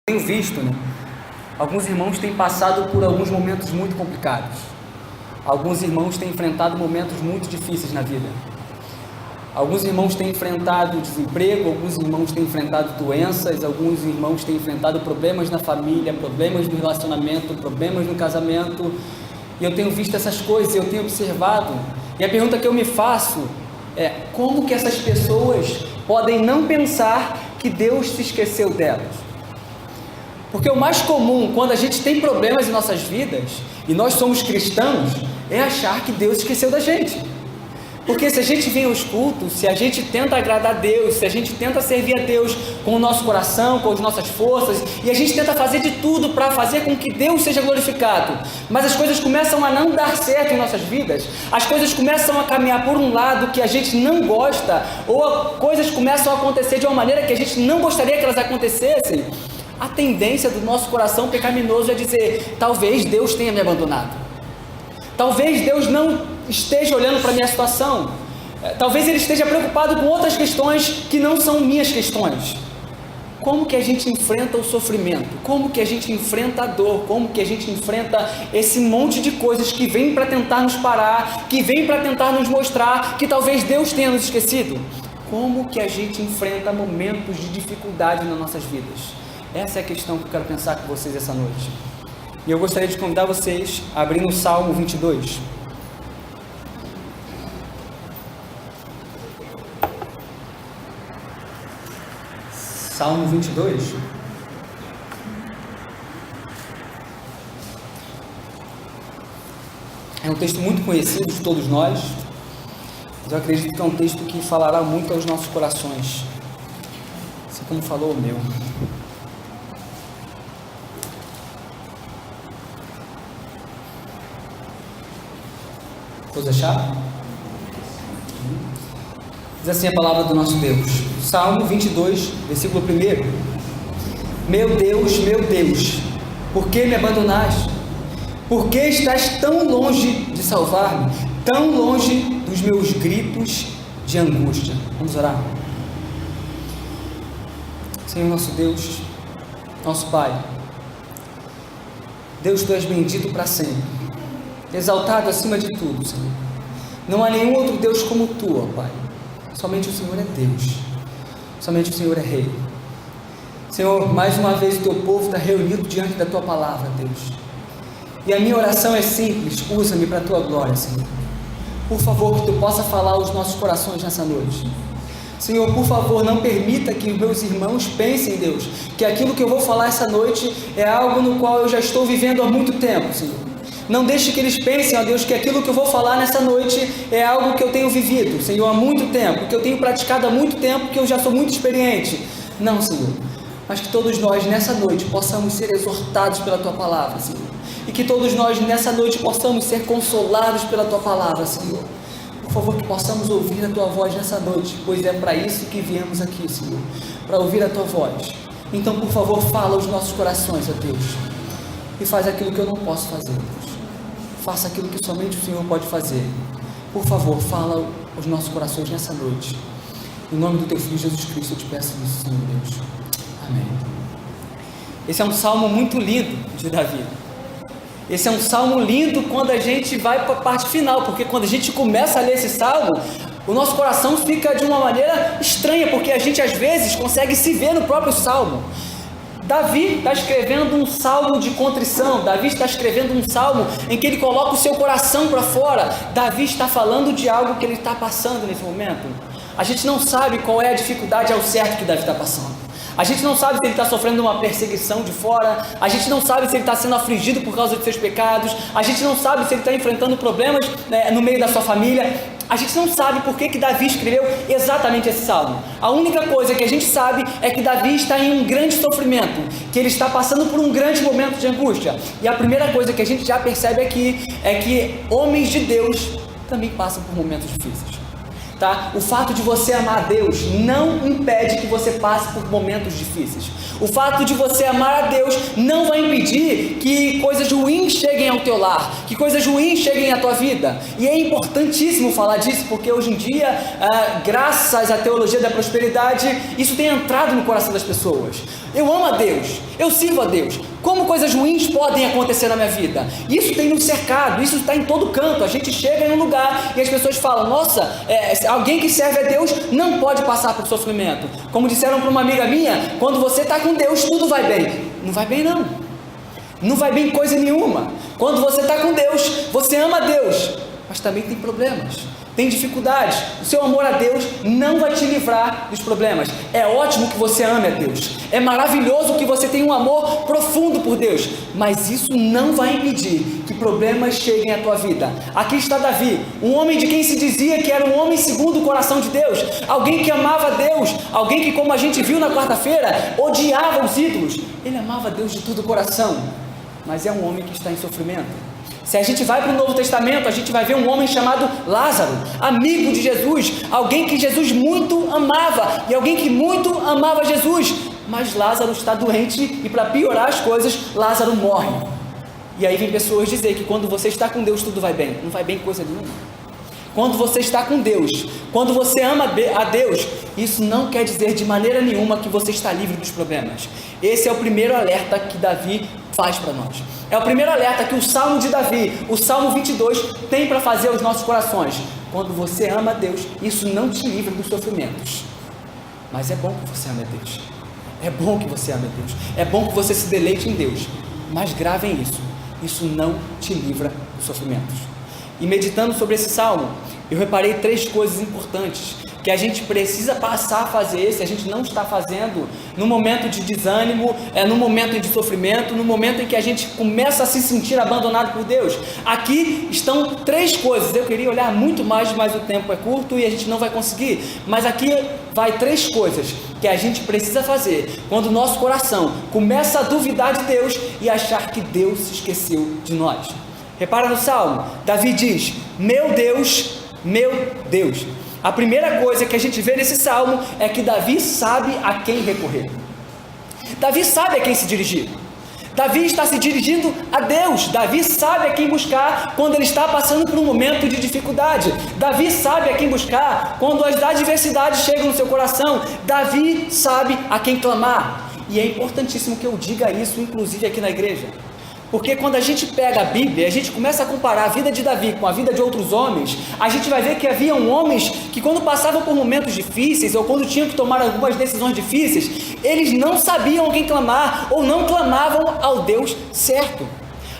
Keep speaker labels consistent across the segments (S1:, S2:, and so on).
S1: Tenho visto, alguns irmãos têm passado por alguns momentos muito complicados. Alguns irmãos têm enfrentado momentos muito difíceis na vida. Alguns irmãos têm enfrentado desemprego, alguns irmãos têm enfrentado doenças, alguns irmãos têm enfrentado problemas na família, problemas no relacionamento, problemas no casamento. E eu tenho visto essas coisas, eu tenho observado. E a pergunta que eu me faço é: como que essas pessoas podem não pensar que Deus se esqueceu delas? Porque o mais comum, quando a gente tem problemas em nossas vidas, e nós somos cristãos, é achar que Deus esqueceu da gente. Porque se a gente vem aos cultos, se a gente tenta agradar a Deus, se a gente tenta servir a Deus com o nosso coração, com as nossas forças, e a gente tenta fazer de tudo para fazer com que Deus seja glorificado, mas as coisas começam a não dar certo em nossas vidas, as coisas começam a caminhar por um lado que a gente não gosta, ou coisas começam a acontecer de uma maneira que a gente não gostaria que elas acontecessem, a tendência do nosso coração pecaminoso é dizer: talvez Deus tenha me abandonado, talvez Deus não esteja olhando para a minha situação, talvez Ele esteja preocupado com outras questões que não são minhas questões. Como que a gente enfrenta o sofrimento? Como que a gente enfrenta a dor? Como que a gente enfrenta esse monte de coisas que vem para tentar nos parar, que vem para tentar nos mostrar que talvez Deus tenha nos esquecido? Como que a gente enfrenta momentos de dificuldade nas nossas vidas? Essa é a questão que eu quero pensar com vocês essa noite. E eu gostaria de convidar vocês a abrir no Salmo 22. Salmo 22. É um texto muito conhecido de todos nós, mas eu acredito que é um texto que falará muito aos nossos corações, assim como falou o meu. Todos acharam? Diz assim a palavra do nosso Deus, Salmo 22, versículo 1. Meu Deus, por que me abandonaste? Por que estás tão longe de salvar-me, tão longe dos meus gritos de angústia? Vamos orar. Senhor nosso Deus, nosso Pai, Deus, Tu és bendito para sempre, exaltado acima de tudo, Senhor. Não há nenhum outro Deus como Tu, ó Pai. Somente o Senhor é Deus, somente o Senhor é Rei. Senhor, mais uma vez o Teu povo está reunido diante da Tua palavra, Deus. E a minha oração é simples: usa-me para a Tua glória, Senhor. Por favor, que Tu possa falar aos nossos corações nessa noite. Senhor, por favor, não permita que os meus irmãos pensem, Deus, que aquilo que eu vou falar essa noite é algo no qual eu já estou vivendo há muito tempo, Senhor. Não deixe que eles pensem, ó Deus, que aquilo que eu vou falar nessa noite é algo que eu tenho vivido, Senhor, há muito tempo, que eu tenho praticado há muito tempo, que eu já sou muito experiente. Não, Senhor, mas que todos nós nessa noite possamos ser exortados pela Tua palavra, Senhor, e que todos nós nessa noite possamos ser consolados pela Tua palavra, Senhor. Por favor, que possamos ouvir a Tua voz nessa noite, pois é para isso que viemos aqui, Senhor, para ouvir a Tua voz. Então, por favor, fala aos nossos corações, ó Deus, e faz aquilo que eu não posso fazer, Deus. Faça aquilo que somente o Senhor pode fazer. Por favor, fala aos nossos corações nessa noite. Em nome do Teu Filho Jesus Cristo, eu te peço isso, Senhor Deus. Amém. Esse é um salmo muito lindo de Davi. Esse é um salmo lindo quando a gente vai para a parte final, porque quando a gente começa a ler esse salmo, o nosso coração fica de uma maneira estranha, porque a gente às vezes consegue se ver no próprio salmo. Davi está escrevendo um salmo de contrição, Davi está escrevendo um salmo em que ele coloca o seu coração para fora. Davi está falando de algo que ele está passando nesse momento. A gente não sabe qual é a dificuldade ao certo que Davi está passando. A gente não sabe se ele está sofrendo uma perseguição de fora, a gente não sabe se ele está sendo afligido por causa de seus pecados, a gente não sabe se ele está enfrentando problemas no meio da sua família. A gente não sabe por que Davi escreveu exatamente esse salmo. A única coisa que a gente sabe é que Davi está em um grande sofrimento, que ele está passando por um grande momento de angústia. E a primeira coisa que a gente já percebe aqui é que homens de Deus também passam por momentos difíceis. Tá? O fato de você amar a Deus não impede que você passe por momentos difíceis. O fato de você amar a Deus não vai impedir que coisas ruins cheguem ao teu lar, que coisas ruins cheguem à tua vida. E é importantíssimo falar disso, porque hoje em dia, graças à teologia da prosperidade, isso tem entrado no coração das pessoas. eu amo a Deus, eu sirvo a Deus, como coisas ruins podem acontecer na minha vida? Isso tem nos cercado, isso está em todo canto. A gente chega em um lugar e as pessoas falam, nossa, alguém que serve a Deus não pode passar por sofrimento. Como disseram para uma amiga minha, quando você está com Deus, tudo vai bem. Não vai bem não, não vai bem coisa nenhuma. Quando você está com Deus, você ama a Deus, mas também tem problemas, tem dificuldades. O seu amor a Deus não vai te livrar dos problemas. É ótimo que você ame a Deus, é maravilhoso que você tenha um amor profundo por Deus, mas isso não vai impedir que problemas cheguem à tua vida. Aqui está Davi, um homem de quem se dizia que era um homem segundo o coração de Deus, alguém que amava a Deus, alguém que, como a gente viu na quarta-feira, odiava os ídolos. Ele amava a Deus de todo o coração, mas é um homem que está em sofrimento. Se a gente vai para o Novo Testamento, a gente vai ver um homem chamado Lázaro, amigo de Jesus, alguém que Jesus muito amava, e alguém que muito amava Jesus, mas Lázaro está doente, e para piorar as coisas, Lázaro morre. E aí vem pessoas dizer que quando você está com Deus tudo vai bem. Não vai bem coisa nenhuma. Quando você está com Deus, quando você ama a Deus, isso não quer dizer de maneira nenhuma que você está livre dos problemas. Esse é o primeiro alerta que Davi faz para nós. É o primeiro alerta que o Salmo de Davi, o Salmo 22, tem para fazer aos nossos corações. Quando você ama a Deus, isso não te livra dos sofrimentos. Mas é bom que você ame a Deus. É bom que você ame a Deus. É bom que você se deleite em Deus. Mas gravem isso. Isso não te livra dos sofrimentos. E meditando sobre esse Salmo, eu reparei 3 coisas importantes que a gente precisa passar a fazer, se a gente não está fazendo, no momento de desânimo, no momento de sofrimento, no momento em que a gente começa a se sentir abandonado por Deus. Aqui estão 3 coisas, eu queria olhar muito mais, mas o tempo é curto e a gente não vai conseguir, mas aqui vai 3 coisas que a gente precisa fazer, quando o nosso coração começa a duvidar de Deus e achar que Deus se esqueceu de nós. Repara no Salmo, Davi diz, meu Deus, a primeira coisa que a gente vê nesse Salmo é que Davi sabe a quem recorrer. Davi sabe a quem se dirigir. Davi está se dirigindo a Deus. Davi sabe a quem buscar quando ele está passando por um momento de dificuldade. Davi sabe a quem buscar quando as adversidades chegam no seu coração. Davi sabe a quem clamar. E é importantíssimo que eu diga isso, inclusive aqui na igreja. Porque quando a gente pega a Bíblia, a gente começa a comparar a vida de Davi com a vida de outros homens, a gente vai ver que haviam homens que quando passavam por momentos difíceis, ou quando tinham que tomar algumas decisões difíceis, eles não sabiam a quem clamar, ou não clamavam ao Deus certo.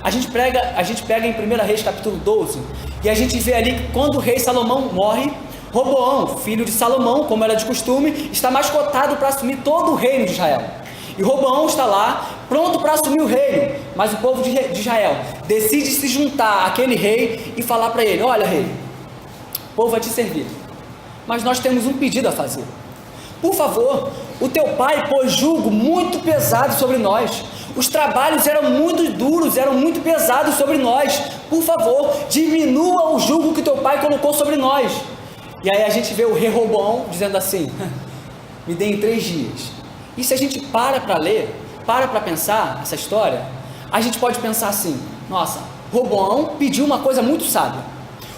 S1: A gente pega em 1 Reis capítulo 12, e a gente vê ali que quando o rei Salomão morre, Roboão, filho de Salomão, como era de costume, está mais cotado para assumir todo o reino de Israel. E Roboão está lá, pronto para assumir o reino, mas o povo de Israel decide se juntar àquele rei e falar para ele, olha rei, o povo vai te servir, mas nós temos um pedido a fazer. Por favor, o teu pai pôs jugo muito pesado sobre nós, os trabalhos eram muito duros, eram muito pesados sobre nós, por favor, diminua o jugo que teu pai colocou sobre nós. E aí a gente vê o rei Roboão dizendo assim, me deem 3 dias. E se a gente para ler, para pensar essa história, a gente pode pensar assim, nossa, Roboão pediu uma coisa muito sábia.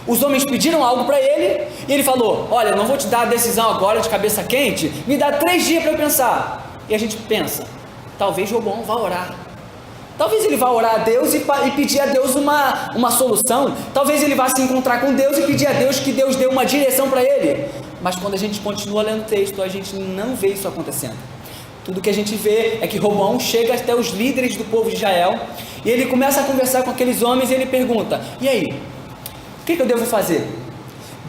S1: Os homens pediram algo para ele, e ele falou, olha, não vou te dar a decisão agora de cabeça quente, me dá 3 dias para eu pensar. E a gente pensa, talvez Roboão vá orar. Talvez ele vá orar a Deus e pedir a Deus uma solução. Talvez ele vá se encontrar com Deus e pedir a Deus que Deus dê uma direção para ele. Mas quando a gente continua lendo o texto, a gente não vê isso acontecendo. Tudo que a gente vê é que Roboão chega até os líderes do povo de Israel e ele começa a conversar com aqueles homens e ele pergunta, e aí, o que eu devo fazer?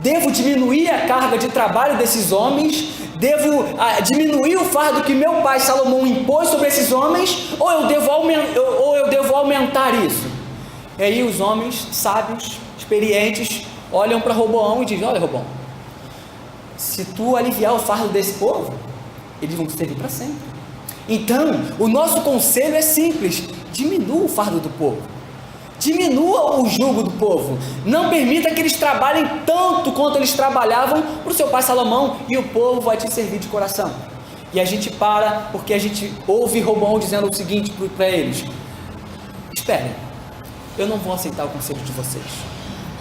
S1: Devo diminuir a carga de trabalho desses homens? Devo diminuir o fardo que meu pai Salomão impôs sobre esses homens? Ou eu devo aumentar isso? E aí os homens sábios, experientes, olham para Roboão e dizem, olha Roboão, se tu aliviar o fardo desse povo, eles vão te servir para sempre. Então, o nosso conselho é simples, diminua o fardo do povo, diminua o jugo do povo, não permita que eles trabalhem tanto quanto eles trabalhavam para o seu pai Salomão, e o povo vai te servir de coração. E a gente para, porque a gente ouve Roboão dizendo o seguinte para eles, esperem, eu não vou aceitar o conselho de vocês.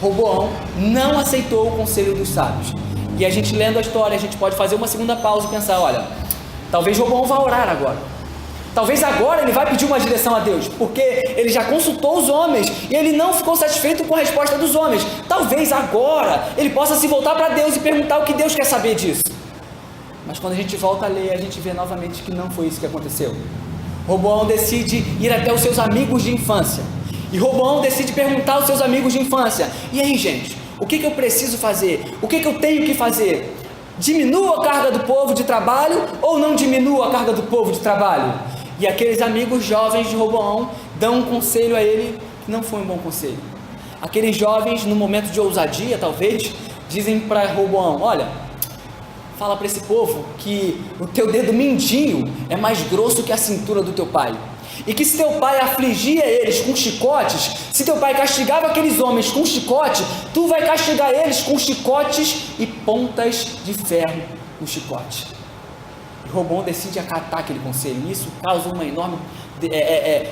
S1: Roboão não aceitou o conselho dos sábios, e a gente lendo a história, a gente pode fazer uma segunda pausa e pensar, olha, talvez Roboão vá orar agora. Talvez agora ele vai pedir uma direção a Deus, porque ele já consultou os homens e ele não ficou satisfeito com a resposta dos homens. Talvez agora ele possa se voltar para Deus e perguntar o que Deus quer saber disso. Mas quando a gente volta a ler, a gente vê novamente que não foi isso que aconteceu. Roboão decide ir até os seus amigos de infância. E Roboão decide perguntar aos seus amigos de infância: e aí, gente, o que eu preciso fazer? O que eu tenho que fazer? Diminua a carga do povo de trabalho ou não diminua a carga do povo de trabalho? E aqueles amigos jovens de Roboão dão um conselho a ele que não foi um bom conselho. Aqueles jovens, no momento de ousadia, talvez, dizem para Roboão: olha, fala para esse povo que o teu dedo mindinho é mais grosso que a cintura do teu pai. E que se teu pai afligia eles com chicotes, se teu pai castigava aqueles homens com chicote, tu vai castigar eles com chicotes e pontas de ferro no chicote. E Roboão decide acatar aquele conselho, e isso causa uma enorme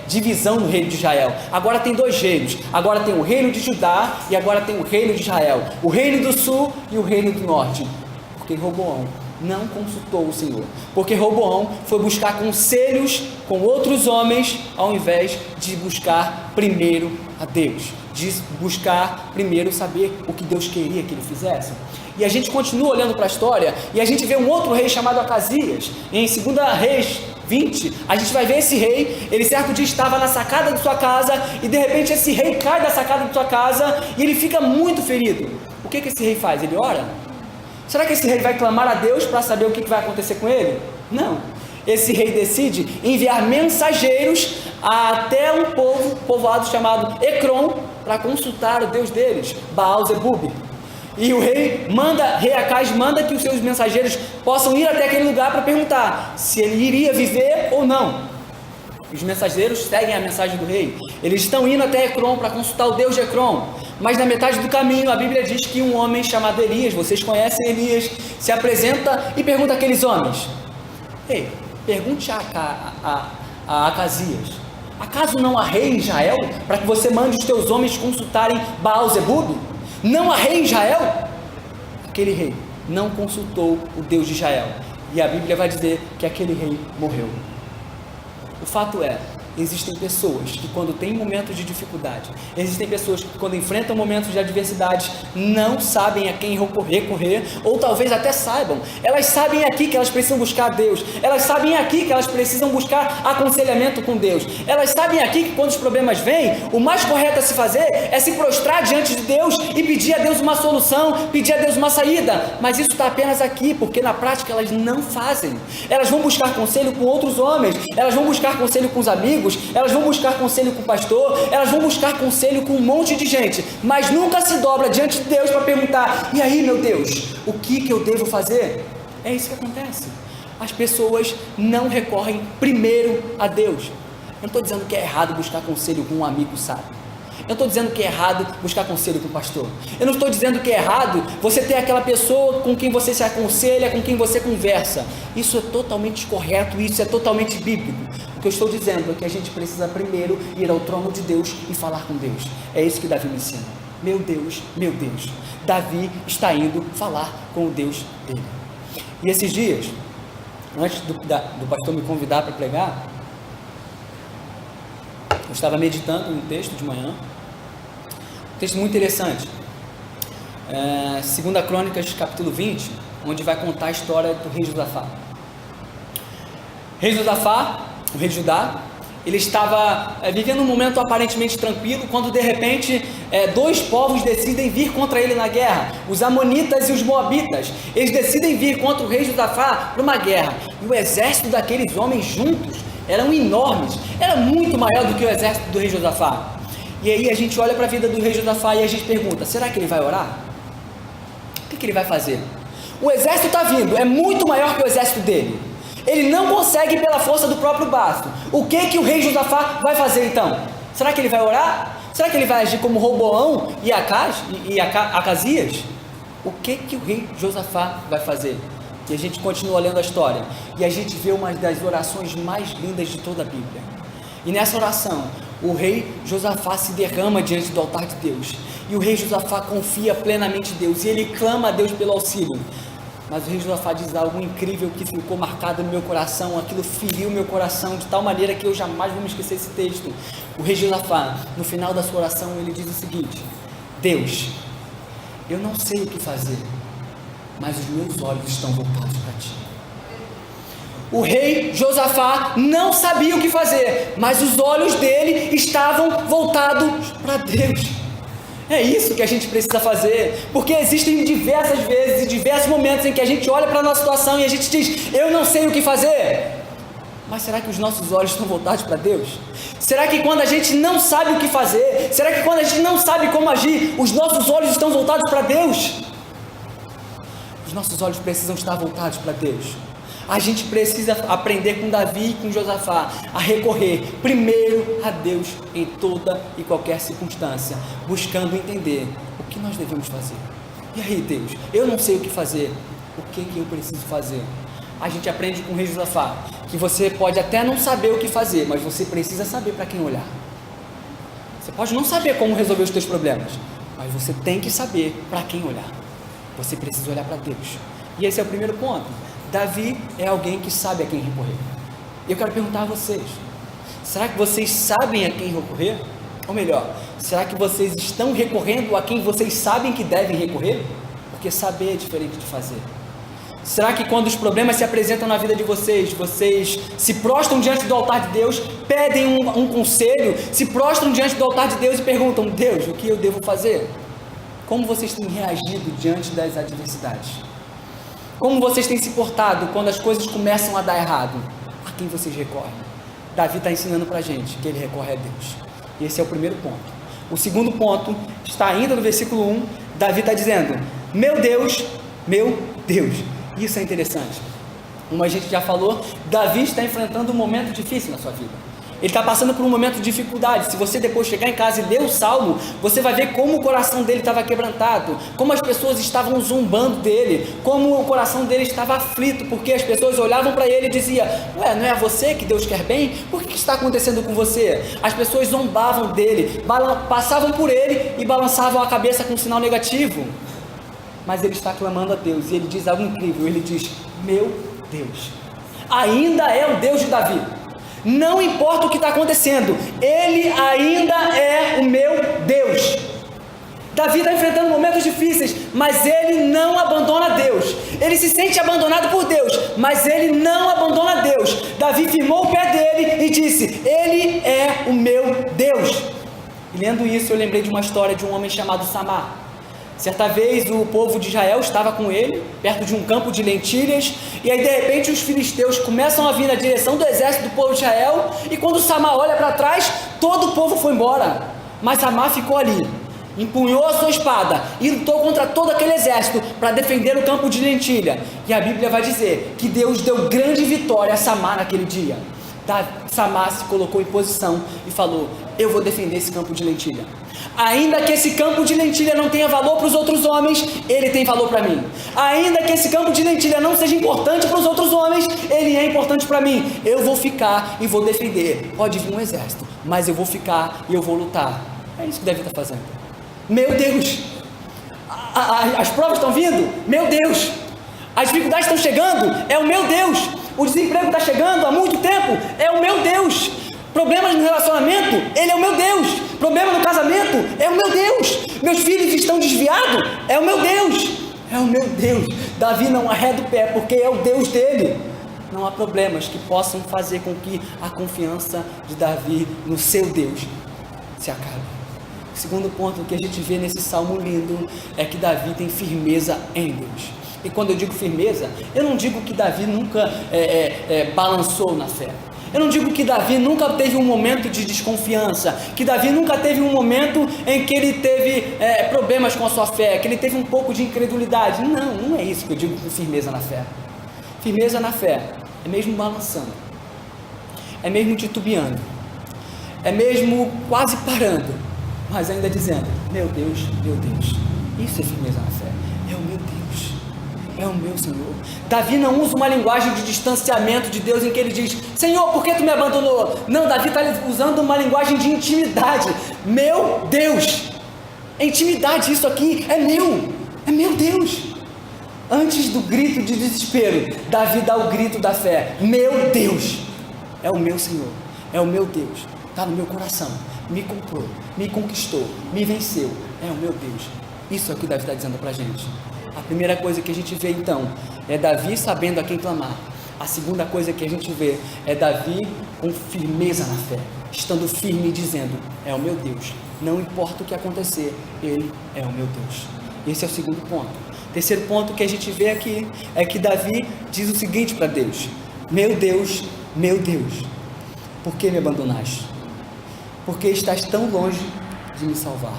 S1: divisão no reino de Israel. Agora tem dois reinos, agora tem o reino de Judá e agora tem o reino de Israel, o reino do sul e o reino do norte, porque Roboão não consultou o Senhor, porque Roboão foi buscar conselhos com outros homens, ao invés de buscar primeiro a Deus, de buscar primeiro saber o que Deus queria que ele fizesse. E a gente continua olhando para a história, e a gente vê um outro rei chamado Acasias, em 2 Reis 20, a gente vai ver esse rei. Ele certo dia estava na sacada de sua casa, e de repente esse rei cai da sacada de sua casa, e ele fica muito ferido. O que esse rei faz? Ele ora? Será que esse rei vai clamar a Deus para saber o que vai acontecer com ele? Não. Esse rei decide enviar mensageiros até um povoado chamado Ecrom, para consultar o Deus deles, Baal-zebub. E o rei Acaz manda que os seus mensageiros possam ir até aquele lugar para perguntar se ele iria viver ou não. Os mensageiros seguem a mensagem do rei. Eles estão indo até Ecrom para consultar o Deus de Ecrom. Mas na metade do caminho, a Bíblia diz que um homem chamado Elias, vocês conhecem Elias, se apresenta e pergunta àqueles homens: ei, pergunte a Acasias: acaso não há rei em Israel para que você mande os teus homens consultarem Baal-zebub? Não há rei em Israel? Aquele rei não consultou o Deus de Israel, e a Bíblia vai dizer que aquele rei morreu. O fato é, existem pessoas que quando tem momentos de dificuldade, existem pessoas que quando enfrentam momentos de adversidade, não sabem a quem recorrer, ou talvez até saibam. Elas sabem aqui que elas precisam buscar a Deus, elas sabem aqui que elas precisam buscar aconselhamento com Deus, elas sabem aqui que quando os problemas vêm, o mais correto a se fazer é se prostrar diante de Deus e pedir a Deus uma solução, pedir a Deus uma saída. Mas isso está apenas aqui, porque na prática elas não fazem. Elas vão buscar conselho com outros homens, elas vão buscar conselho com os amigos, elas vão buscar conselho com o pastor, elas vão buscar conselho com um monte de gente, mas nunca se dobra diante de Deus para perguntar: e aí, meu Deus, o que eu devo fazer? É isso que acontece. As pessoas não recorrem primeiro a Deus. Eu não estou dizendo que é errado buscar conselho com um amigo sábio. Eu não estou dizendo que é errado buscar conselho com o pastor. Eu não estou dizendo que é errado você ter aquela pessoa com quem você se aconselha, com quem você conversa. Isso é totalmente correto, isso é totalmente bíblico. O que eu estou dizendo é que a gente precisa primeiro ir ao trono de Deus e falar com Deus. É isso que Davi me ensina. Meu Deus, Davi está indo falar com o Deus dele. E esses dias, antes do pastor me convidar para pregar, eu estava meditando um texto de manhã, um texto muito interessante, 2 Crônicas capítulo 20, onde vai contar a história do rei Josafá. Rei Josafá, o rei de Judá, ele estava vivendo um momento aparentemente tranquilo, quando de repente dois povos decidem vir contra ele na guerra, os amonitas e os moabitas. Eles decidem vir contra o rei Josafá para uma guerra, e o exército daqueles homens juntos eram enormes, era muito maior do que o exército do rei Josafá. E aí a gente olha para a vida do rei Josafá e a gente pergunta: será que ele vai orar? O que ele vai fazer? O exército está vindo, é muito maior que o exército dele. Ele não consegue pela força do próprio braço. O que o rei Josafá vai fazer então? Será que ele vai orar? Será que ele vai agir como Roboão e Acasias? O que o rei Josafá vai fazer? E a gente continua lendo a história, e a gente vê uma das orações mais lindas de toda a Bíblia. E nessa oração, o rei Josafá se derrama diante do altar de Deus, e o rei Josafá confia plenamente em Deus, e ele clama a Deus pelo auxílio. Mas o rei Josafá diz algo incrível que ficou marcado no meu coração, aquilo feriu meu coração de tal maneira que eu jamais vou me esquecer esse texto. O rei Josafá, no final da sua oração, ele diz o seguinte: Deus, eu não sei o que fazer, mas os meus olhos estão voltados para ti. O rei Josafá não sabia o que fazer, mas os olhos dele estavam voltados para Deus. É isso que a gente precisa fazer, porque existem diversas vezes e diversos momentos em que a gente olha para a nossa situação e a gente diz: eu não sei o que fazer. Mas será que os nossos olhos estão voltados para Deus? Será que quando a gente não sabe o que fazer, será que quando a gente não sabe como agir, os nossos olhos estão voltados para Deus? Os nossos olhos precisam estar voltados para Deus. A gente precisa aprender com Davi e com Josafá a recorrer primeiro a Deus em toda e qualquer circunstância, buscando entender o que nós devemos fazer. E aí, Deus, eu não sei o que fazer, o que eu preciso fazer? A gente aprende com o rei Josafá que você pode até não saber o que fazer, mas você precisa saber para quem olhar. Você pode não saber como resolver os teus problemas, mas você tem que saber para quem olhar. Você precisa olhar para Deus. E esse é o primeiro ponto. Davi é alguém que sabe a quem recorrer. E eu quero perguntar a vocês: será que vocês sabem a quem recorrer? Ou melhor, será que vocês estão recorrendo a quem vocês sabem que devem recorrer? Porque saber é diferente de fazer. Será que quando os problemas se apresentam na vida de vocês, vocês se prostram diante do altar de Deus, pedem um conselho, se prostram diante do altar de Deus e perguntam: Deus, o que eu devo fazer? Como vocês têm reagido diante das adversidades? Como vocês têm se portado quando as coisas começam a dar errado? A quem vocês recorrem? Davi está ensinando para a gente que ele recorre a Deus. E esse é o primeiro ponto. O segundo ponto está ainda no versículo 1. Davi está dizendo: meu Deus, meu Deus. Isso é interessante. Como a gente já falou, Davi está enfrentando um momento difícil na sua vida. Ele está passando por um momento de dificuldade. Se você depois chegar em casa e ler o Salmo, você vai ver como o coração dele estava quebrantado, como as pessoas estavam zombando dele, como o coração dele estava aflito, porque as pessoas olhavam para ele e diziam: ué, não é a você que Deus quer bem? Por que está acontecendo com você? As pessoas zombavam dele, passavam por ele e balançavam a cabeça com um sinal negativo. Mas ele está clamando a Deus, e ele diz algo incrível. Ele diz: meu Deus, ainda é o Deus de Davi. Não importa o que está acontecendo, Ele ainda é o meu Deus. Davi está enfrentando momentos difíceis, mas ele não abandona Deus. Ele se sente abandonado por Deus, mas ele não abandona Deus. Davi firmou o pé dele e disse: Ele é o meu Deus. E lendo isso, eu lembrei de uma história de um homem chamado Samar. Certa vez o povo de Israel estava com ele, perto de um campo de lentilhas, e aí de repente os filisteus começam a vir na direção do exército do povo de Israel, e quando Samar olha para trás, todo o povo foi embora, mas Samar ficou ali, empunhou a sua espada e lutou contra todo aquele exército para defender o campo de lentilha. E a Bíblia vai dizer que Deus deu grande vitória a Samar naquele dia. Samar se colocou em posição e falou: eu vou defender esse campo de lentilha. Ainda que esse campo de lentilha não tenha valor para os outros homens, ele tem valor para mim. Ainda que esse campo de lentilha não seja importante para os outros homens, ele é importante para mim. Eu vou ficar e vou defender. Pode vir um exército, mas eu vou ficar e eu vou lutar. É isso que Davi está fazendo. Meu Deus, as provas estão vindo? Meu Deus, as dificuldades estão chegando? É o meu Deus. O desemprego está chegando há muito tempo? É o meu Deus. Problemas no relacionamento? Ele é o meu Deus. Problema no casamento? É o meu Deus. Meus filhos estão desviados? É o meu Deus. É o meu Deus. Davi não arreda o pé, porque é o Deus dele. Não há problemas que possam fazer com que a confiança de Davi no seu Deus se acabe. O segundo ponto que a gente vê nesse salmo lindo é que Davi tem firmeza em Deus. E quando eu digo firmeza, eu não digo que Davi nunca balançou na fé. Eu não digo que Davi nunca teve um momento de desconfiança, que Davi nunca teve um momento em que ele teve problemas com a sua fé, que ele teve um pouco de incredulidade. Não, não é isso que eu digo com firmeza na fé. Firmeza na fé é mesmo balançando, é mesmo titubeando, é mesmo quase parando, mas ainda dizendo: meu Deus, isso é firmeza na fé, é o meu Deus, é o meu Senhor. Davi não usa uma linguagem de distanciamento de Deus em que ele diz: Senhor, por que tu me abandonou? Não, Davi está usando uma linguagem de intimidade. Meu Deus, é intimidade, isso aqui é meu Deus. Antes do grito de desespero, Davi dá o grito da fé: meu Deus é o meu Senhor, é o meu Deus, está no meu coração, me comprou, me conquistou, me venceu, é o meu Deus. Isso é o que Davi está dizendo para a gente. A primeira coisa que a gente vê então é Davi sabendo a quem clamar. A segunda coisa que a gente vê é Davi com firmeza na fé, estando firme e dizendo: é o meu Deus, não importa o que acontecer, Ele é o meu Deus. Esse é o segundo ponto. Terceiro ponto que a gente vê aqui é que Davi diz o seguinte para Deus: meu Deus, por que me abandonaste? Porque estás tão longe de me salvar.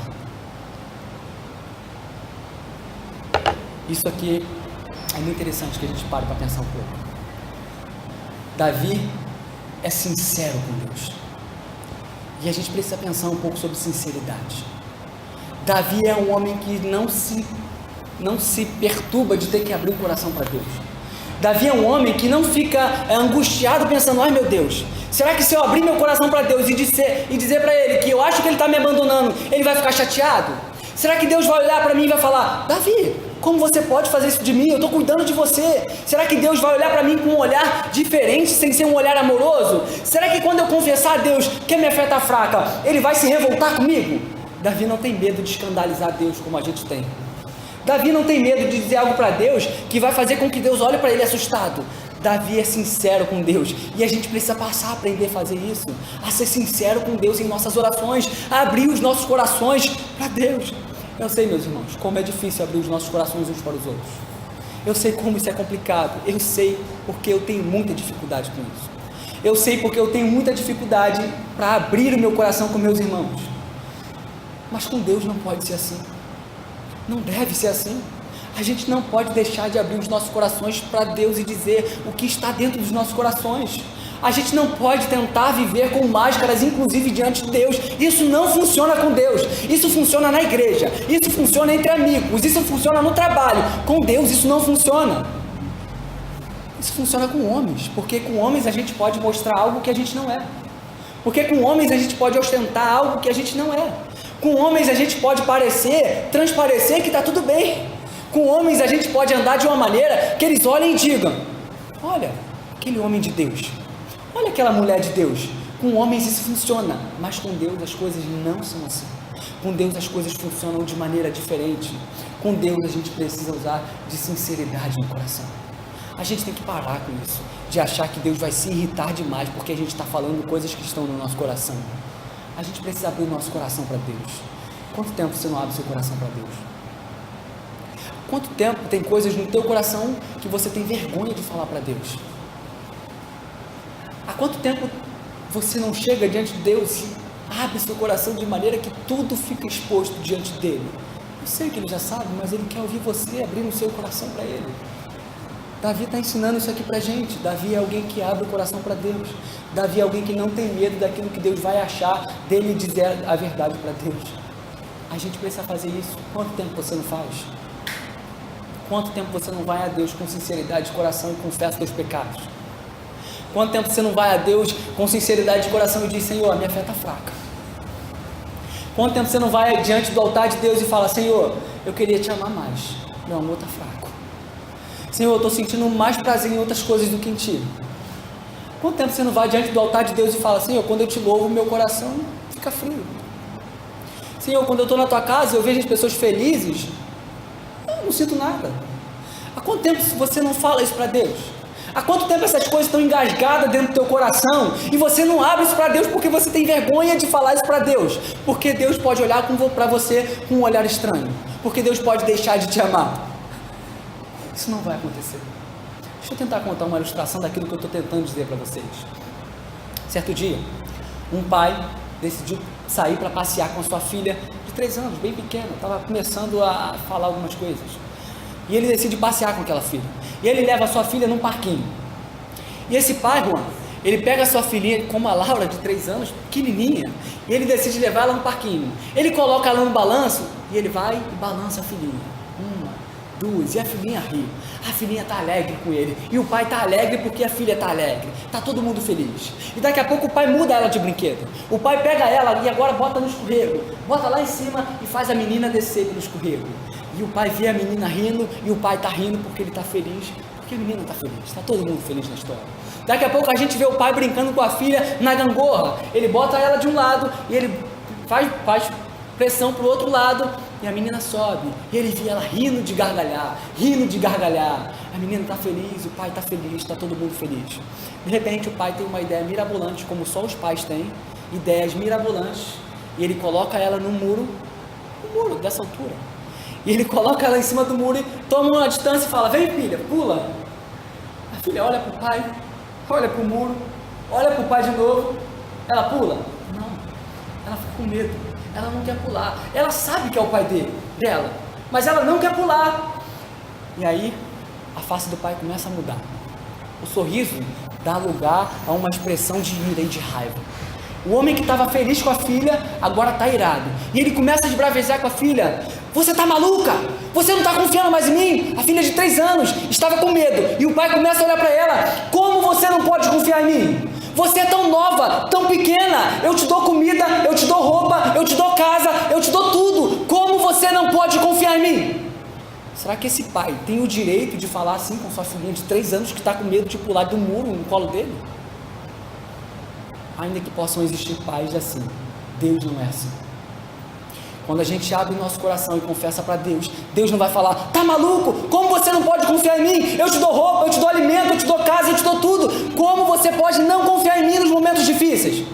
S1: Isso aqui é muito interessante que a gente pare para pensar um pouco. Davi é sincero com Deus. E a gente precisa pensar um pouco sobre sinceridade. Davi é um homem que não se perturba de ter que abrir o coração para Deus. Davi é um homem que não fica angustiado pensando: ai meu Deus, será que se eu abrir meu coração para Deus e dizer para Ele que eu acho que Ele está me abandonando, Ele vai ficar chateado? Será que Deus vai olhar para mim e vai falar: Davi, como você pode fazer isso de mim? Eu estou cuidando de você. Será que Deus vai olhar para mim com um olhar diferente, sem ser um olhar amoroso? Será que quando eu confessar a Deus que a minha fé está fraca, Ele vai se revoltar comigo? Davi não tem medo de escandalizar Deus como a gente tem. Davi não tem medo de dizer algo para Deus que vai fazer com que Deus olhe para ele assustado. Davi é sincero com Deus, e a gente precisa passar a aprender a fazer isso, a ser sincero com Deus em nossas orações, a abrir os nossos corações para Deus. Eu sei, meus irmãos, como é difícil abrir os nossos corações uns para os outros. Eu sei como isso é complicado. Eu sei porque eu tenho muita dificuldade com isso. Eu sei porque eu tenho muita dificuldade para abrir o meu coração com meus irmãos. Mas com Deus não pode ser assim. Não deve ser assim. A gente não pode deixar de abrir os nossos corações para Deus e dizer o que está dentro dos nossos corações. A gente não pode tentar viver com máscaras, inclusive diante de Deus. Isso não funciona com Deus. Isso funciona na igreja. Isso funciona entre amigos. Isso funciona no trabalho. Com Deus isso não funciona. Isso funciona com homens. Porque com homens a gente pode mostrar algo que a gente não é. Porque com homens a gente pode ostentar algo que a gente não é. Com homens a gente pode transparecer que está tudo bem. Com homens a gente pode andar de uma maneira que eles olhem e digam: olha, aquele homem de Deus, olha aquela mulher de Deus. Com homens isso funciona, mas com Deus as coisas não são assim. Com Deus as coisas funcionam de maneira diferente. Com Deus a gente precisa usar de sinceridade no coração. A gente tem que parar com isso, de achar que Deus vai se irritar demais porque a gente está falando coisas que estão no nosso coração. A gente precisa abrir o nosso coração para Deus. Quanto tempo você não abre o seu coração para Deus? Quanto tempo tem coisas no teu coração que você tem vergonha de falar para Deus? Há quanto tempo você não chega diante de Deus e abre seu coração de maneira que tudo fica exposto diante dele? Eu sei que ele já sabe, mas ele quer ouvir você abrindo o seu coração para ele. Davi está ensinando isso aqui para a gente. Davi é alguém que abre o coração para Deus. Davi é alguém que não tem medo daquilo que Deus vai achar dele, dizer a verdade para Deus. A gente precisa fazer isso. Quanto tempo você não faz? Quanto tempo você não vai a Deus com sinceridade de coração e confessa seus pecados? Quanto tempo você não vai a Deus com sinceridade de coração e diz: Senhor, a minha fé está fraca? Quanto tempo você não vai diante do altar de Deus e fala: Senhor, eu queria te amar mais, meu amor está fraco. Senhor, eu estou sentindo mais prazer em outras coisas do que em Ti. Quanto tempo você não vai diante do altar de Deus e fala: Senhor, quando eu te louvo, meu coração fica frio. Senhor, quando eu estou na Tua casa, eu vejo as pessoas felizes, eu não sinto nada. Há quanto tempo você não fala isso para Deus? Há quanto tempo essas coisas estão engasgadas dentro do teu coração e você não abre isso para Deus porque você tem vergonha de falar isso para Deus? Porque Deus pode olhar para você com um olhar estranho. Porque Deus pode deixar de te amar. Isso não vai acontecer. Deixa eu tentar contar uma ilustração daquilo que eu estou tentando dizer para vocês. Certo dia, um pai decidiu sair para passear com a sua filha de 3 anos, bem pequena, estava começando a falar algumas coisas. E ele decide passear com aquela filha. E ele leva a sua filha num parquinho. E esse pai, Juan, ele pega a sua filhinha, como a Laura, de 3 anos, pequenininha, e ele decide levar ela no parquinho. Ele coloca ela no balanço e ele vai e balança a filhinha. 1, 2, e a filhinha ri. A filhinha está alegre com ele. E o pai está alegre porque a filha está alegre. Está todo mundo feliz. E daqui a pouco o pai muda ela de brinquedo. O pai pega ela e agora bota no escorrego. Bota lá em cima e faz a menina descer pelo escorrego. E o pai vê a menina rindo, e o pai está rindo porque ele está feliz, porque a menina está feliz, está todo mundo feliz na história. Daqui a pouco a gente vê o pai brincando com a filha na gangorra, ele bota ela de um lado, e ele faz pressão para o outro lado, e a menina sobe, e ele vê ela rindo de gargalhar, a menina está feliz, o pai está feliz, está todo mundo feliz. De repente o pai tem uma ideia mirabolante, como só os pais têm, ideias mirabolantes, e ele coloca ela no muro dessa altura, e ele coloca ela em cima do muro, e toma uma distância e fala, vem filha, pula. A filha olha para o pai, olha para o muro, olha para o pai de novo, ela pula? Não, ela fica com medo, ela não quer pular, ela sabe que é o pai dela, mas ela não quer pular. E aí a face do pai começa a mudar, o sorriso dá lugar a uma expressão de ira e de raiva. O homem que estava feliz com a filha, agora está irado, e ele começa a esbravejar com a filha, você está maluca? Você não está confiando mais em mim? A filha de 3 anos estava com medo, e o pai começa a olhar para ela, como você não pode confiar em mim? Você é tão nova, tão pequena, eu te dou comida, eu te dou roupa, eu te dou casa, eu te dou tudo, como você não pode confiar em mim? Será que esse pai tem o direito de falar assim com sua filhinha de 3 anos que está com medo de pular do muro no colo dele? Ainda que possam existir pais assim, Deus não é assim. Quando a gente abre o nosso coração e confessa para Deus, Deus não vai falar, tá maluco? Como você não pode confiar em mim? Eu te dou roupa, eu te dou alimento, eu te dou casa, eu te dou tudo. Como você pode não confiar em mim nos momentos difíceis?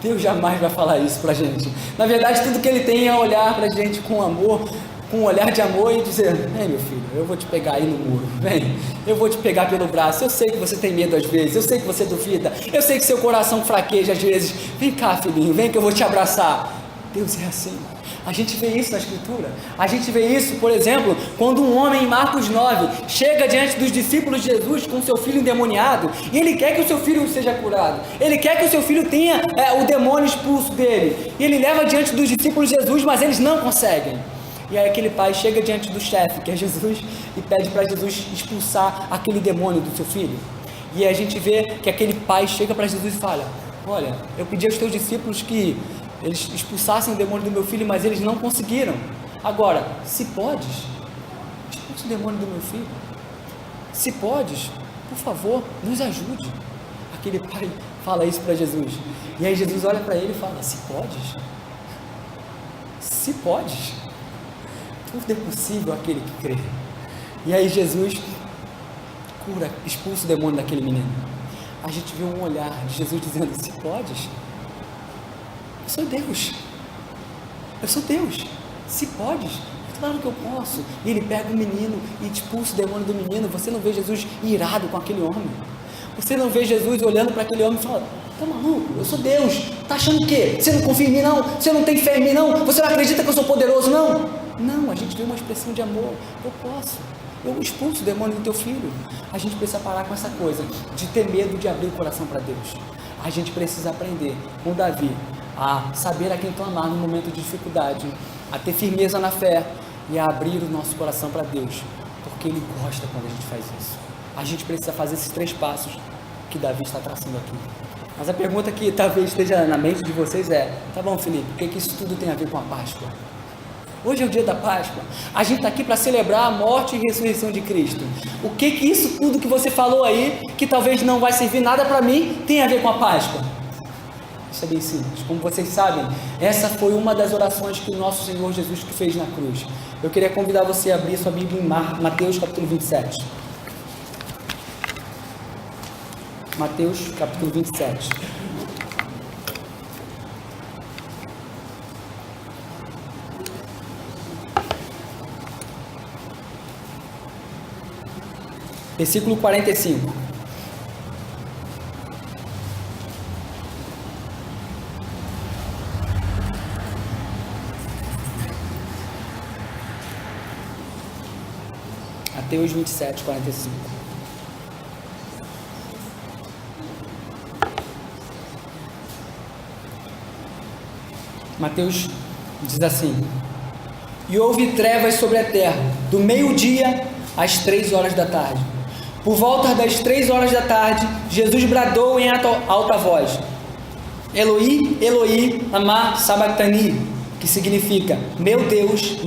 S1: Deus jamais vai falar isso para a gente. Na verdade, tudo que Ele tem é olhar para a gente com amor, com um olhar de amor e dizer, vem meu filho, eu vou te pegar aí no muro, vem, eu vou te pegar pelo braço, eu sei que você tem medo às vezes, eu sei que você duvida, eu sei que seu coração fraqueja às vezes, vem cá filhinho, vem que eu vou te abraçar. Deus é assim, a gente vê isso na Escritura, a gente vê isso, por exemplo, quando um homem em Marcos 9, chega diante dos discípulos de Jesus com seu filho endemoniado, e ele quer que o seu filho seja curado, ele quer que o seu filho tenha o demônio expulso dele, e ele leva diante dos discípulos de Jesus, mas eles não conseguem. E aí aquele pai chega diante do chefe, que é Jesus, e pede para Jesus expulsar aquele demônio do seu filho. E aí a gente vê que aquele pai chega para Jesus e fala, olha, eu pedi aos teus discípulos que eles expulsassem o demônio do meu filho, mas eles não conseguiram. Agora, se podes, expulsa o demônio do meu filho. Se podes, por favor, nos ajude. Aquele pai fala isso para Jesus. E aí Jesus olha para ele e fala, se podes? Se podes? Tudo é possível aquele que crê. E aí Jesus cura, expulsa o demônio daquele menino. A gente vê um olhar de Jesus dizendo, se podes? Eu sou Deus. Eu sou Deus. Se podes? Claro que eu posso. E ele pega o menino e expulsa o demônio do menino. Você não vê Jesus irado com aquele homem. Você não vê Jesus olhando para aquele homem e falando, tá maluco? Eu sou Deus. Tá achando o quê? Você não confia em mim não? Você não tem fé em mim não? Você não acredita que eu sou poderoso não? Não, a gente vê uma expressão de amor. Eu posso. Eu expulso o demônio do teu filho. A gente precisa parar com essa coisa de ter medo de abrir o coração para Deus. A gente precisa aprender com Davi a saber a quem clamar no momento de dificuldade, a ter firmeza na fé e a abrir o nosso coração para Deus, porque Ele gosta quando a gente faz isso. A gente precisa fazer esses 3 passos que Davi está traçando aqui. Mas a pergunta que talvez esteja na mente de vocês é, tá bom Felipe, o que isso tudo tem a ver com a Páscoa? Hoje é o dia da Páscoa, a gente está aqui para celebrar a morte e ressurreição de Cristo. O que isso tudo que você falou aí, que talvez não vai servir nada para mim, tem a ver com a Páscoa? Isso é bem simples, como vocês sabem, essa foi uma das orações que o nosso Senhor Jesus que fez na cruz. Eu queria convidar você a abrir sua Bíblia em Mateus capítulo 27. Mateus capítulo 27. Versículo 45. Mateus 27, 45. Mateus diz assim: e houve trevas sobre a terra, do meio-dia às 3 horas da tarde. Por volta das 3 horas da tarde, Jesus bradou em alta voz: Eloi, Eloi, lama sabachthani, que significa: meu Deus,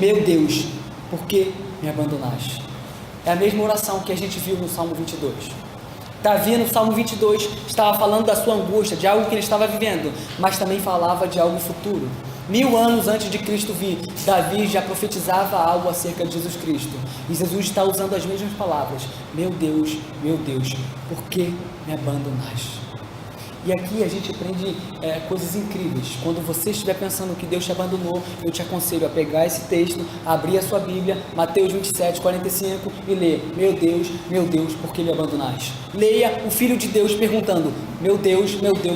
S1: por que me abandonaste? É a mesma oração que a gente viu no Salmo 22. Davi, no Salmo 22, estava falando da sua angústia, de algo que ele estava vivendo, mas também falava de algo futuro. 1000 anos antes de Cristo vir, Davi já profetizava algo acerca de Jesus Cristo. E Jesus está usando as mesmas palavras. Meu Deus, por que me abandonaste? E aqui a gente aprende coisas incríveis. Quando você estiver pensando que Deus te abandonou, eu te aconselho a pegar esse texto, abrir a sua Bíblia, Mateus 27, 45 e ler: meu Deus, por que me abandonaste? Leia o Filho de Deus perguntando: meu Deus,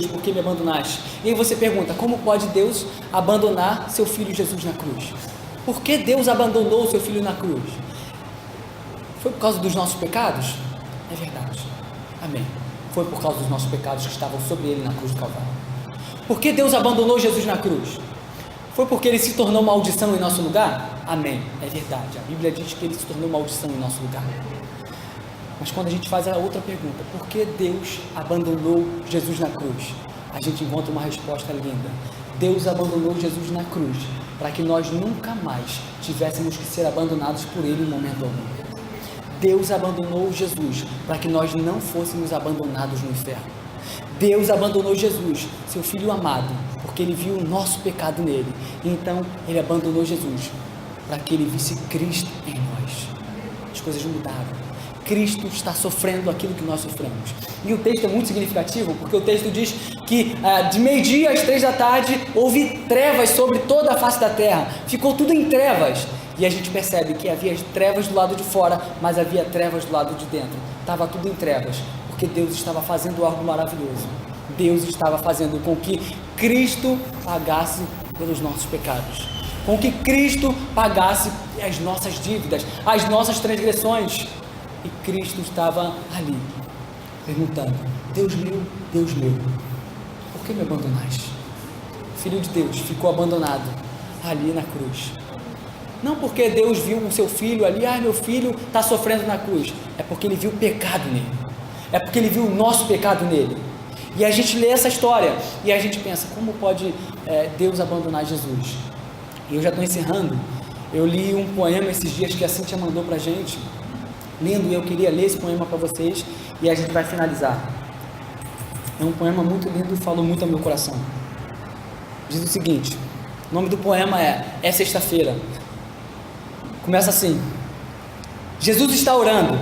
S1: por que me abandonaste? E aí você pergunta: como pode Deus abandonar seu Filho Jesus na cruz? Por que Deus abandonou o seu Filho na cruz? Foi por causa dos nossos pecados? É verdade. Amém. Foi por causa dos nossos pecados que estavam sobre ele na cruz do Calvário. Por que Deus abandonou Jesus na cruz? Foi porque ele se tornou maldição em nosso lugar? Amém, é verdade, a Bíblia diz que ele se tornou maldição em nosso lugar. Mas quando a gente faz a outra pergunta, por que Deus abandonou Jesus na cruz? A gente encontra uma resposta linda. Deus abandonou Jesus na cruz para que nós nunca mais tivéssemos que ser abandonados por ele em momento algum. Deus abandonou Jesus para que nós não fôssemos abandonados no inferno. Deus abandonou Jesus, seu Filho amado, porque ele viu o nosso pecado nele. Então ele abandonou Jesus para que ele visse Cristo em nós. As coisas mudaram. Cristo está sofrendo aquilo que nós sofremos. E o texto é muito significativo, porque o texto diz que de meio-dia às 3 da tarde houve trevas sobre toda a face da terra. Ficou tudo em trevas. E a gente percebe que havia trevas do lado de fora, mas havia trevas do lado de dentro. Estava tudo em trevas, porque Deus estava fazendo algo maravilhoso. Deus estava fazendo com que Cristo pagasse pelos nossos pecados. Com que Cristo pagasse as nossas dívidas, as nossas transgressões. E Cristo estava ali, perguntando: Deus meu, por que me abandonaste? O Filho de Deus ficou abandonado ali na cruz. Não porque Deus viu o seu filho ali, meu filho está sofrendo na cruz. É porque ele viu o pecado nele. É porque ele viu o nosso pecado nele. E a gente lê essa história e a gente pensa: como pode Deus abandonar Jesus? E eu já estou encerrando. Eu li um poema esses dias que a Cíntia mandou para a gente. Lindo, e eu queria ler esse poema para vocês e a gente vai finalizar. É um poema muito lindo e falou muito ao meu coração. Diz o seguinte: o nome do poema é Sexta-feira. Começa assim: Jesus está orando,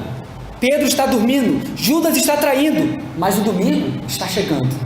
S1: Pedro está dormindo, Judas está traindo, mas o domingo está chegando.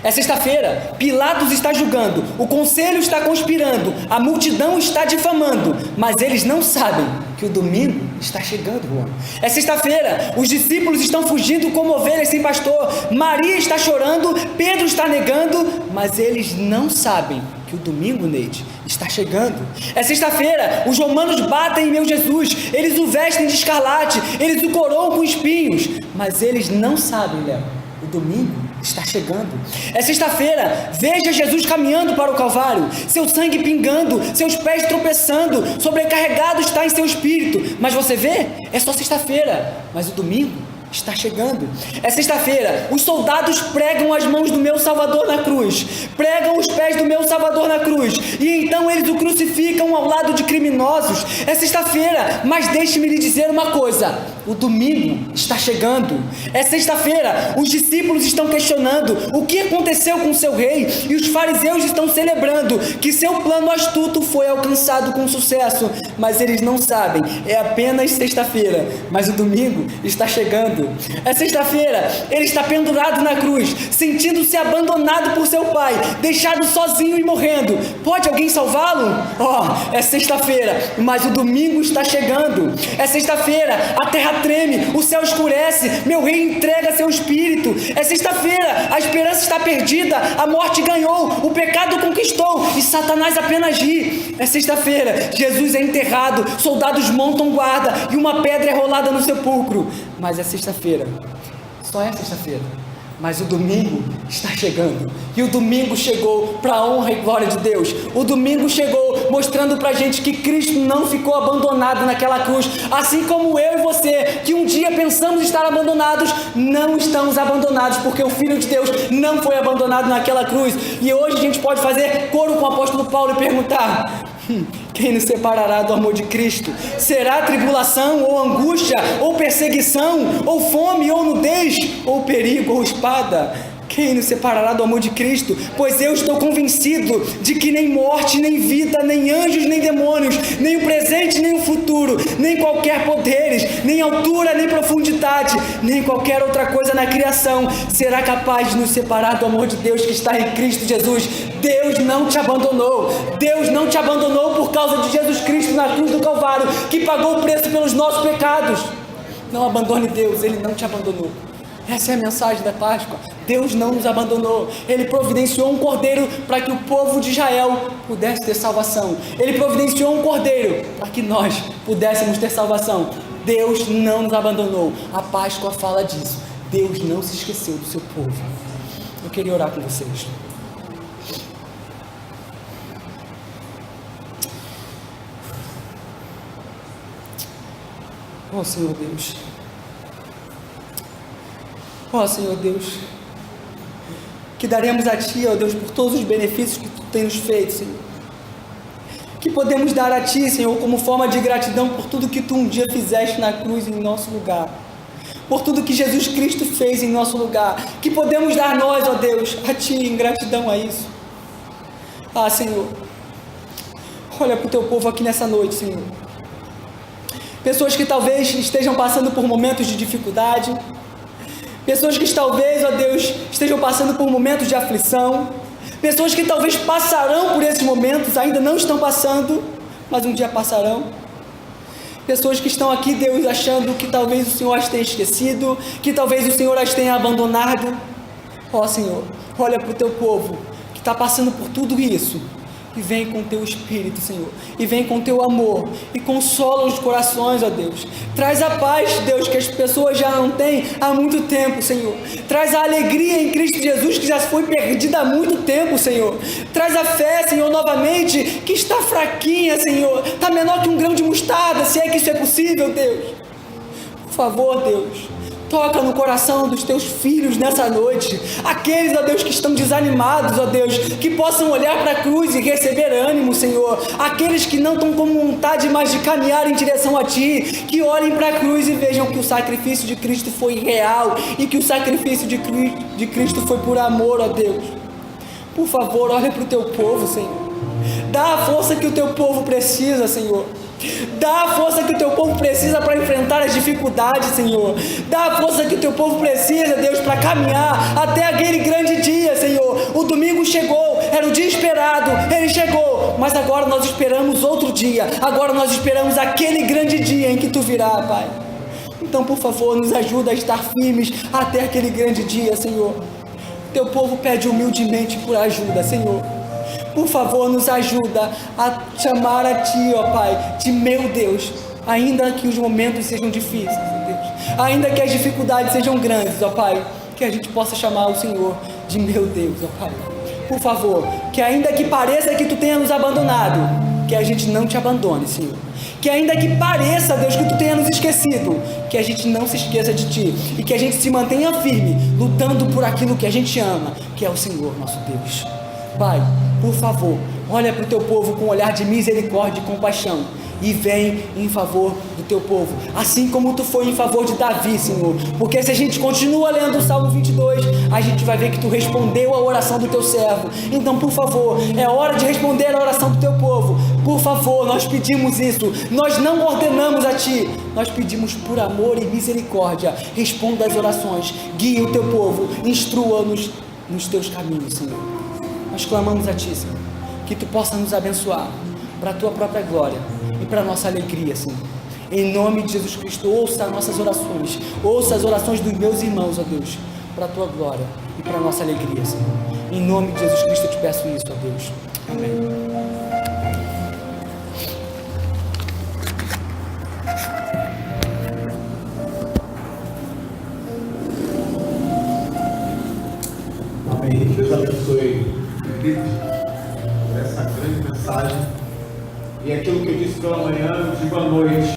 S1: É sexta-feira, Pilatos está julgando, o conselho está conspirando, a multidão está difamando, mas eles não sabem que o domingo está chegando, Juan. É sexta-feira, os discípulos estão fugindo como ovelhas sem pastor, Maria está chorando, Pedro está negando, mas eles não sabem que o domingo, Neide, está chegando. É sexta-feira, os romanos batem em meu Jesus, eles o vestem de escarlate, eles o coroam com espinhos, mas eles não sabem, Léo, o domingo está chegando. É sexta-feira, veja Jesus caminhando para o Calvário, seu sangue pingando, seus pés tropeçando, sobrecarregado está em seu espírito, mas você vê, é só sexta-feira, mas o domingo está chegando. É sexta-feira, os soldados pregam as mãos do meu Salvador na cruz, pregam os pés do meu Salvador na cruz, e então eles o crucificam ao lado de criminosos. É sexta-feira, mas deixe-me lhe dizer uma coisa: o domingo está chegando. É sexta-feira, os discípulos estão questionando o que aconteceu com seu rei, e os fariseus estão celebrando que seu plano astuto foi alcançado com sucesso, mas eles não sabem, é apenas sexta-feira, mas o domingo está chegando. É sexta-feira, ele está pendurado na cruz, sentindo-se abandonado por seu pai, deixado sozinho e morrendo. Pode alguém salvá-lo? É sexta-feira, mas o domingo está chegando. É sexta-feira, a terra treme, o céu escurece, meu rei entrega seu espírito. É sexta-feira, a esperança está perdida, a morte ganhou, o pecado conquistou e Satanás apenas ri. É sexta-feira, Jesus é enterrado, soldados montam guarda e uma pedra é rolada no sepulcro. Mas é sexta-feira, só é sexta-feira, mas o domingo está chegando, e o domingo chegou para a honra e glória de Deus. O domingo chegou mostrando para a gente que Cristo não ficou abandonado naquela cruz, assim como eu e você, que um dia pensamos estar abandonados, não estamos abandonados, porque o Filho de Deus não foi abandonado naquela cruz. E hoje a gente pode fazer coro com o apóstolo Paulo e perguntar: Quem nos separará do amor de Cristo? Será tribulação, ou angústia, ou perseguição, ou fome, ou nudez, ou perigo, ou espada? Quem nos separará do amor de Cristo? Pois eu estou convencido de que nem morte, nem vida, nem anjos, nem demônios, nem o presente, nem o futuro, nem qualquer poderes, nem altura, nem profundidade, nem qualquer outra coisa na criação será capaz de nos separar do amor de Deus que está em Cristo Jesus. Deus não te abandonou. Deus não te abandonou por causa de Jesus Cristo na cruz do Calvário, que pagou o preço pelos nossos pecados. Não abandone Deus, Ele não te abandonou. Essa é a mensagem da Páscoa. Deus não nos abandonou. Ele providenciou um cordeiro para que o povo de Israel pudesse ter salvação. Ele providenciou um cordeiro para que nós pudéssemos ter salvação. Deus não nos abandonou. A Páscoa fala disso. Deus não se esqueceu do seu povo. Eu queria orar com vocês. Oh, Senhor Deus. Ó Senhor Deus, que daremos a Ti, ó Deus, por todos os benefícios que Tu tens nos feito, Senhor. Que podemos dar a Ti, Senhor, como forma de gratidão por tudo que Tu um dia fizeste na cruz em nosso lugar. Por tudo que Jesus Cristo fez em nosso lugar. Que podemos dar nós, ó Deus, a Ti em gratidão a isso. Ah, Senhor, olha para o Teu povo aqui nessa noite, Senhor. Pessoas que talvez estejam passando por momentos de dificuldade. Pessoas que talvez, ó Deus, estejam passando por momentos de aflição. Pessoas que talvez passarão por esses momentos, ainda não estão passando, mas um dia passarão. Pessoas que estão aqui, Deus, achando que talvez o Senhor as tenha esquecido, que talvez o Senhor as tenha abandonado. Ó Senhor, olha para o Teu povo que está passando por tudo isso. E vem com o Teu Espírito, Senhor. E vem com o Teu amor. E consola os corações, ó Deus. Traz a paz, Deus, que as pessoas já não têm há muito tempo, Senhor. Traz a alegria em Cristo Jesus, que já foi perdida há muito tempo, Senhor. Traz a fé, Senhor, novamente, que está fraquinha, Senhor. Está menor que um grão de mostarda, se é que isso é possível, Deus. Por favor, Deus. Toca no coração dos Teus filhos nessa noite. Aqueles, ó Deus, que estão desanimados, ó Deus, que possam olhar para a cruz e receber ânimo, Senhor. Aqueles que não estão com vontade mais de caminhar em direção a Ti, que olhem para a cruz e vejam que o sacrifício de Cristo foi real e que o sacrifício de Cristo foi por amor, ó Deus. Por favor, olha para o Teu povo, Senhor. Dá a força que o Teu povo precisa, Senhor. Dá a força que o Teu povo precisa para enfrentar as dificuldades, Senhor. Dá a força que o Teu povo precisa, Deus, para caminhar até aquele grande dia, Senhor. O domingo chegou, era o dia esperado, ele chegou, mas agora nós esperamos outro dia. Agora nós esperamos aquele grande dia em que Tu virá, Pai. Então, por favor, nos ajuda a estar firmes até aquele grande dia, Senhor. Teu povo pede humildemente por ajuda, Senhor. Por favor, nos ajuda a chamar a Ti, ó Pai, de meu Deus, ainda que os momentos sejam difíceis, ó Deus, ainda que as dificuldades sejam grandes, ó Pai, que a gente possa chamar o Senhor de meu Deus, ó Pai. Por favor, que ainda que pareça que Tu tenha nos abandonado, que a gente não Te abandone, Senhor. Que ainda que pareça, Deus, que Tu tenha nos esquecido, que a gente não se esqueça de Ti e que a gente se mantenha firme, lutando por aquilo que a gente ama, que é o Senhor, nosso Deus. Pai, por favor, olha para o Teu povo com um olhar de misericórdia e compaixão e vem em favor do Teu povo, assim como Tu foi em favor de Davi, Senhor, porque se a gente continua lendo o Salmo 22, a gente vai ver que Tu respondeu a oração do Teu servo. Então, por favor, é hora de responder a oração do Teu povo. Por favor, nós pedimos isso, nós não ordenamos a Ti, nós pedimos por amor e misericórdia. Responda as orações, guie o Teu povo, instrua-nos nos Teus caminhos, Senhor. Nós clamamos a Ti, Senhor, que Tu possa nos abençoar para a Tua própria glória e para a nossa alegria, Senhor. Em nome de Jesus Cristo, ouça as nossas orações, ouça as orações dos meus irmãos, ó Deus, para a Tua glória e para a nossa alegria, Senhor. Em nome de Jesus Cristo eu Te peço isso, ó Deus. Amém.
S2: Amém. Deus abençoe essa grande mensagem. E aquilo que eu disse pela manhã, eu digo à noite.